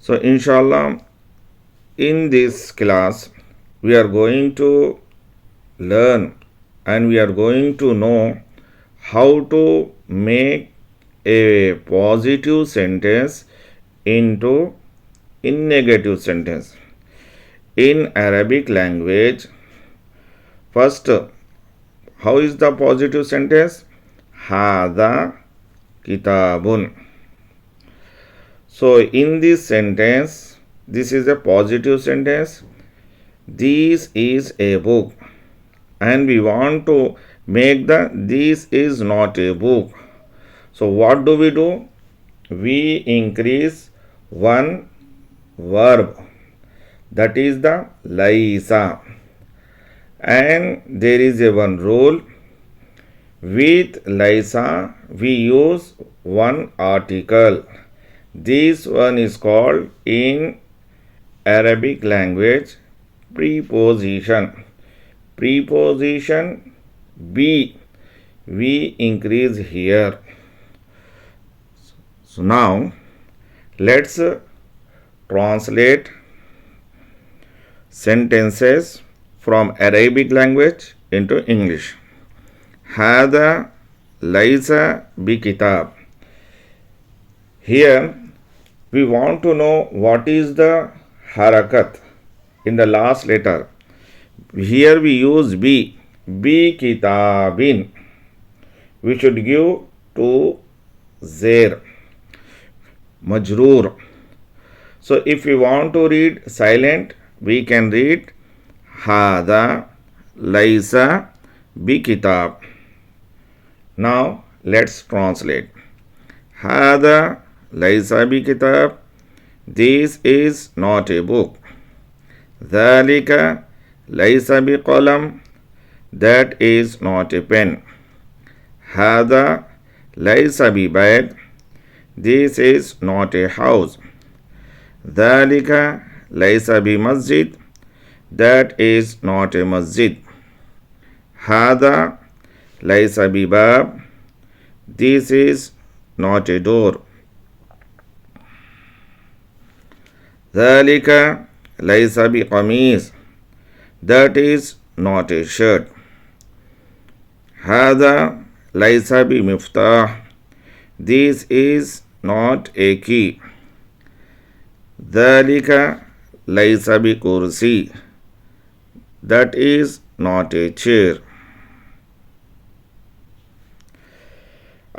So inshallah in this class we are going to learn and we are going to know how to make a positive sentence into in negative sentence in Arabic language. First, how is the positive sentence? Hada kitabun. So in this sentence, this is a positive sentence. This is a book. And we want to make this is not a book. So what do? We increase one verb, that is the laisa. And there is a one rule, with laisa we use one article. This one is called in Arabic language preposition. Preposition be we increase here. So now let's translate sentences from Arabic language into English. Hada laisa bi kitab. Here we want to know what is the harakat in the last letter. Here we use bi kitabin. We should give to zair majroor. So if we want to read silent, we can read Hada laisa bi kitab. Now let's translate. Hada laisa bi kitab. This is not a book. Dhalika laisa bi qalam. That is not a pen. Hada laisa bi bayt. This is not a house. Dhalika laisa bi masjid. That is not a masjid. Hada laisa bi bab. This is not a door. Dhalika laisa bi qamis. That is not a shirt. Hada laisa bi miftah. This is not a key. Dhalika laisa bi kursi. That is not a chair.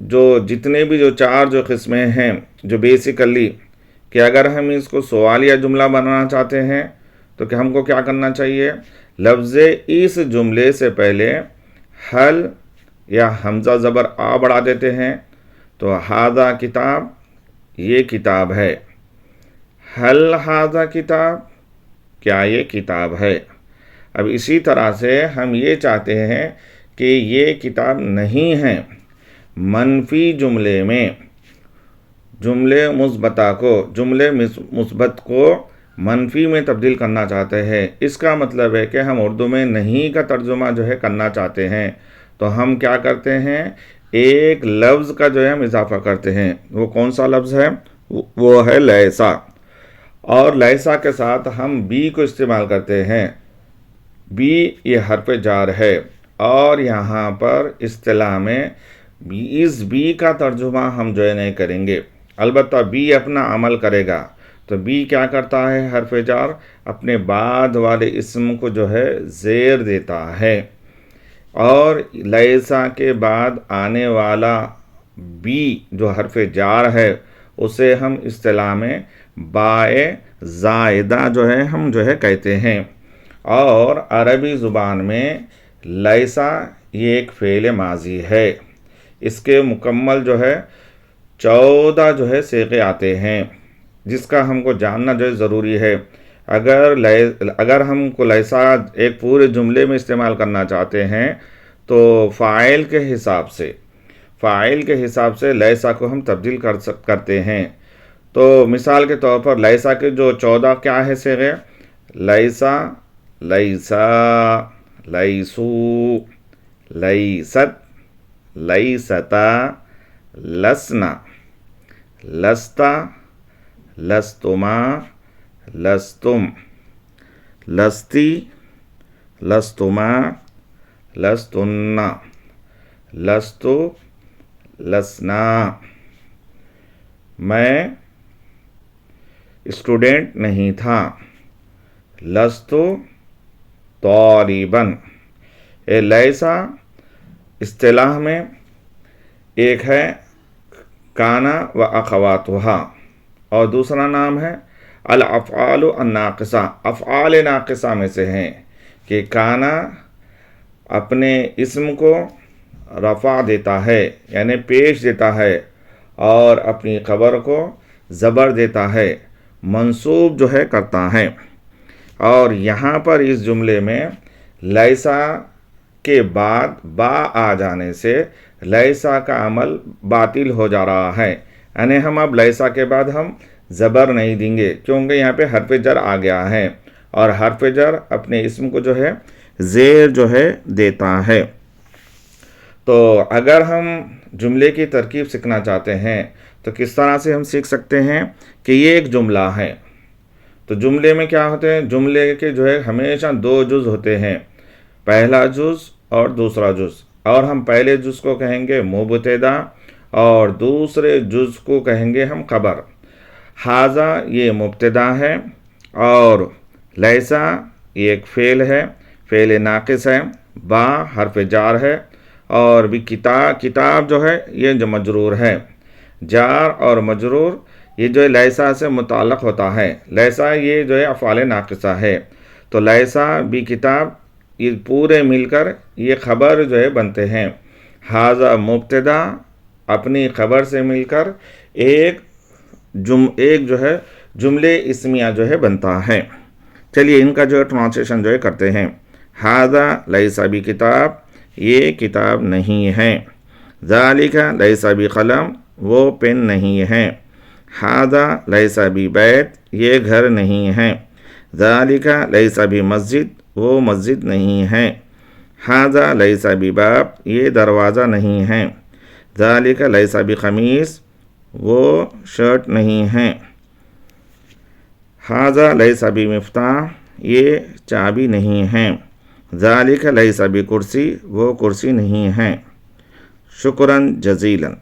جو جتنے بھی جو 4 جو قسمیں ہیں جو basically کہ اگر ہم اس کو سوالیہ جملہ بنانا چاہتے ہیں تو کہ ہم کو کیا کرنا چاہیے، لفظ اس جملے سے پہلے حل یا حمزہ زبر آ بڑھا دیتے ہیں، تو ھذا کتاب، یہ کتاب ہے، حل ھذا کتاب، کیا یہ کتاب ہے۔ اب اسی طرح سے ہم یہ چاہتے ہیں کہ یہ کتاب نہیں ہے، منفی جملے میں جملے مثبتہ کو، جملے مثبت کو منفی میں تبدیل کرنا چاہتے ہیں۔ اس کا مطلب ہے کہ ہم اردو میں نہیں کا ترجمہ جو ہے کرنا چاہتے ہیں، تو ہم کیا کرتے ہیں، ایک لفظ کا جو ہے ہم اضافہ کرتے ہیں۔ وہ کون سا لفظ ہے، وہ ہے لیسا، اور لیسا کے ساتھ ہم بی کو استعمال کرتے ہیں۔ بی یہ حرف جار ہے، اور یہاں پر اصطلاح میں اس بی کا ترجمہ ہم جو ہے نہیں کریں گے، البتہ بی اپنا عمل کرے گا۔ تو بی کیا کرتا ہے، حرف جار اپنے بعد والے اسم کو جو ہے زیر دیتا ہے، اور لیسا کے بعد آنے والا بی جو حرف جار ہے اسے ہم اصطلاح میں بائے زائدہ جو ہے ہم جو ہے کہتے ہیں۔ اور عربی زبان میں لیسا یہ ایک فعل ماضی ہے، اس کے مکمل جو ہے 14 جو ہے صیغے آتے ہیں، جس کا ہم کو جاننا جو ہے ضروری ہے۔ اگر ہم کو لیسا ایک پورے جملے میں استعمال کرنا چاہتے ہیں تو فاعل کے حساب سے لیسا کو ہم تبدیل کرتے ہیں۔ تو مثال کے طور پر لیسا کے جو 14 کیا ہے صیغے، لیسا، لیسا، لیسو، لیست، لیستا، لسنا، لستا، لستما، لستم، لستی، لستما، لستن، لستو، لسنا۔ میں اسٹوڈنٹ نہیں تھا، لستو طالباً۔ لیسا اصطلاح میں ایک ہے کانا و اخواتھا، اور دوسرا نام ہے الافعال الناقصہ، افعال ناقصہ میں سے ہیں کہ کانا اپنے اسم کو رفع دیتا ہے یعنی پیش دیتا ہے، اور اپنی خبر کو زبر دیتا ہے، منصوب جو ہے کرتا ہے۔ اور یہاں پر اس جملے میں لیسا کے بعد با آ جانے سے لیسا کا عمل باطل ہو جا رہا ہے، یعنی ہم اب لیسا کے بعد ہم زبر نہیں دیں گے، کیونکہ یہاں پہ حرف جر آ گیا ہے، اور حرف جر اپنے اسم کو جو ہے زیر جو ہے دیتا ہے۔ تو اگر ہم جملے کی ترکیب سیکھنا چاہتے ہیں تو کس طرح سے ہم سیکھ سکتے ہیں کہ یہ ایک جملہ ہے، تو جملے میں کیا ہوتے ہیں، جملے کے جو ہے ہمیشہ 2 جز ہوتے ہیں، پہلا جز اور دوسرا جز، اور ہم پہلے جز کو کہیں گے مبتدا اور دوسرے جز کو کہیں گے ہم خبر۔ ھذا یہ مبتدا ہے، اور لیسا یہ ایک فعل ہے، فعل ناقص ہے، با حرف جار ہے، اور بھی کتاب جو ہے یہ جو مجرور ہے، جار اور مجرور یہ جو ہے لیسا سے متعلق ہوتا ہے۔ لیسا یہ جو ہے افعال ناقصہ ہے، تو لیسا بھی کتاب یہ پورے مل کر یہ خبر جو ہے بنتے ہیں۔ ھذا مبتدا اپنی خبر سے مل کر ایک جو ہے جملے اسمیہ جو ہے بنتا ہے۔ چلیے ان کا جو ہے ٹرانسلیشن جو ہے کرتے ہیں۔ ھذا لیسا بھی کتاب، یہ کتاب نہیں ہے۔ ذالک لیسا بھی قلم، وہ پین نہیں ہے۔ ھذا لیسا بھی بیت، یہ گھر نہیں ہے۔ ذالک لیسا بھی مسجد، وہ مسجد نہیں ہے۔ ھذا لیسا بھی باب، یہ دروازہ نہیں ہے۔ ذالک لیسا بھی قمیص، وہ شرٹ نہیں ہے۔ ھذا لیسا بھی مفتاح، یہ چابی نہیں ہے۔ ذالک لیسا بھی کرسی، وہ کرسی نہیں ہے۔ شکراً جزیلاً۔